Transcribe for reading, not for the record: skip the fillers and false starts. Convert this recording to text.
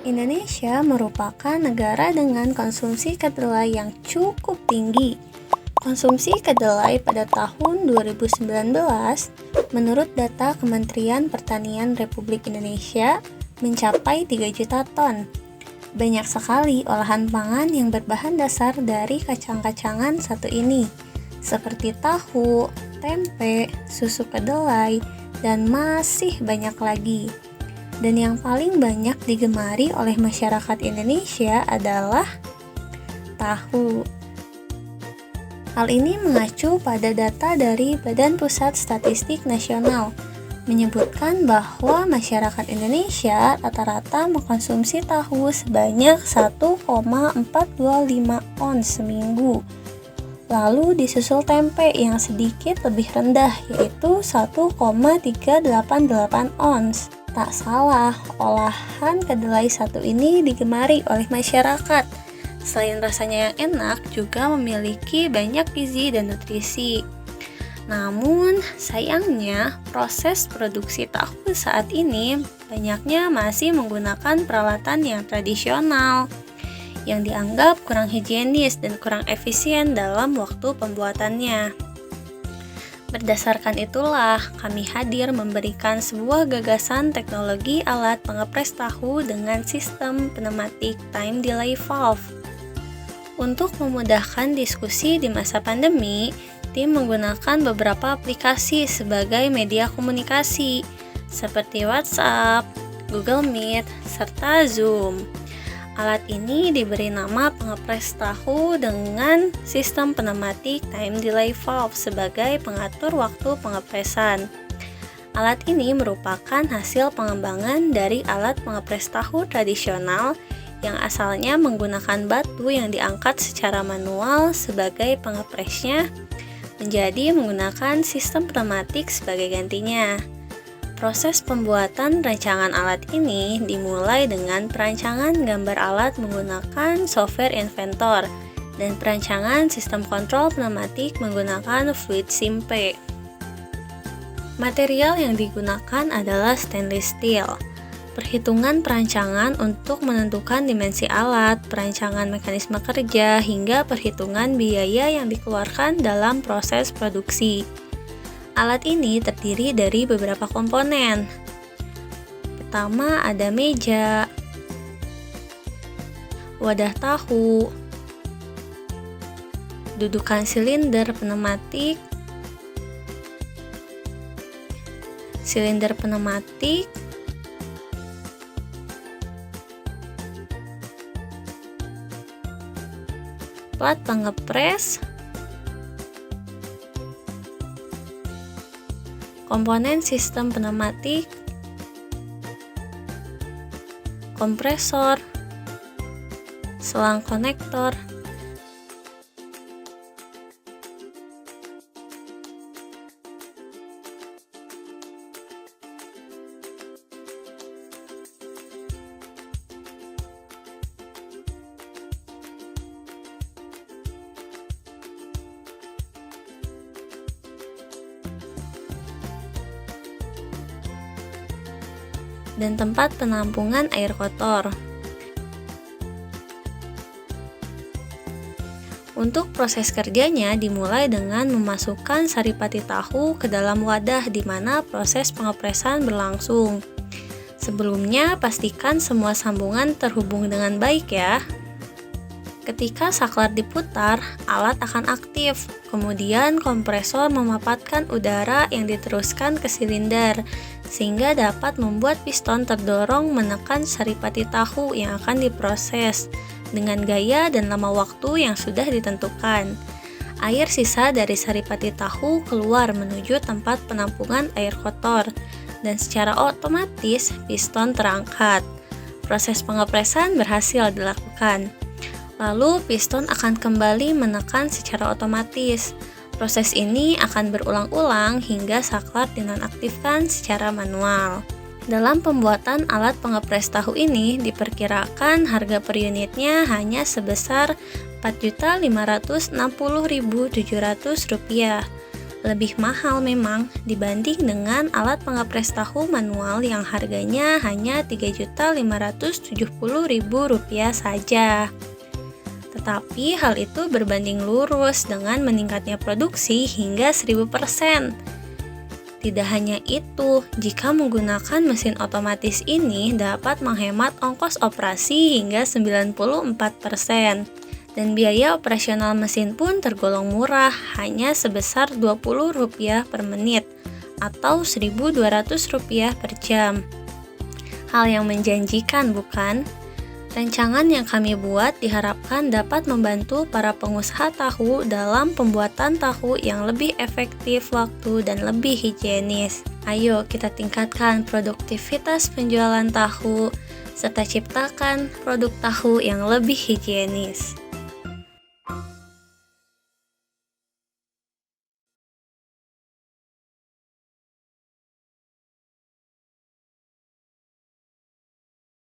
Indonesia merupakan negara dengan konsumsi kedelai yang cukup tinggi. Konsumsi kedelai pada tahun 2019 menurut data Kementerian Pertanian Republik Indonesia mencapai 3 juta ton. Banyak sekali olahan pangan yang berbahan dasar dari kacang-kacangan satu ini, seperti tahu, tempe, susu kedelai, dan masih banyak lagi. Dan yang paling banyak digemari oleh masyarakat Indonesia adalah tahu. Hal ini mengacu pada data dari Badan Pusat Statistik Nasional, menyebutkan bahwa masyarakat Indonesia rata-rata mengkonsumsi tahu sebanyak 1,425 ons seminggu. Lalu disusul tempe yang sedikit lebih rendah, yaitu 1,388 ons. Tak salah, olahan kedelai satu ini digemari oleh masyarakat. Selain rasanya yang enak, juga memiliki banyak gizi dan nutrisi. Namun, sayangnya proses produksi tahu saat ini banyaknya masih menggunakan peralatan yang tradisional, yang dianggap kurang higienis dan kurang efisien dalam waktu pembuatannya. Berdasarkan itulah, kami hadir memberikan sebuah gagasan teknologi alat pengepres tahu dengan sistem pneumatic time delay valve. Untuk memudahkan diskusi di masa pandemi, tim menggunakan beberapa aplikasi sebagai media komunikasi, seperti WhatsApp, Google Meet, serta Zoom. Alat ini diberi nama pengepres tahu dengan sistem pneumatic time delay valve sebagai pengatur waktu pengepresan. Alat ini merupakan hasil pengembangan dari alat pengepres tahu tradisional yang asalnya menggunakan batu yang diangkat secara manual sebagai pengepresnya, menjadi menggunakan sistem pneumatik sebagai gantinya. Proses pembuatan rancangan alat ini dimulai dengan perancangan gambar alat menggunakan software Inventor dan perancangan sistem kontrol pneumatik menggunakan Fluid Simpe. Material yang digunakan adalah stainless steel. Perhitungan perancangan untuk menentukan dimensi alat, perancangan mekanisme kerja, hingga perhitungan biaya yang dikeluarkan dalam proses produksi. Alat ini terdiri dari beberapa komponen. Pertama ada meja, wadah tahu, dudukan silinder pneumatik, plat pengepres, komponen sistem pneumatik, kompresor, selang konektor, dan tempat penampungan air kotor. Untuk proses kerjanya dimulai dengan memasukkan saripati tahu ke dalam wadah di mana proses pengepresan berlangsung. Sebelumnya, pastikan semua sambungan terhubung dengan baik ya. Ketika saklar diputar, alat akan aktif. Kemudian kompresor memapatkan udara yang diteruskan ke silinder, sehingga dapat membuat piston terdorong menekan saripati tahu yang akan diproses dengan gaya dan lama waktu yang sudah ditentukan. Air sisa dari saripati tahu keluar menuju tempat penampungan air kotor, dan secara otomatis piston terangkat. Proses pengepresan berhasil dilakukan. Lalu piston akan kembali menekan secara otomatis. Proses ini akan berulang-ulang hingga saklar dinonaktifkan secara manual. Dalam pembuatan alat pengepres tahu ini diperkirakan harga per unitnya hanya sebesar Rp4.560.700. lebih mahal memang dibanding dengan alat pengepres tahu manual yang harganya hanya Rp3.570.000 saja. Tetapi hal itu berbanding lurus dengan meningkatnya produksi hingga 1000%. Tidak hanya itu, jika menggunakan mesin otomatis ini dapat menghemat ongkos operasi hingga 94%. Dan biaya operasional mesin pun tergolong murah, hanya sebesar Rp20 per menit atau Rp1.200 per jam. Hal yang menjanjikan, bukan? Rancangan yang kami buat diharapkan dapat membantu para pengusaha tahu dalam pembuatan tahu yang lebih efektif waktu dan lebih higienis. Ayo kita tingkatkan produktivitas penjualan tahu, serta ciptakan produk tahu yang lebih higienis.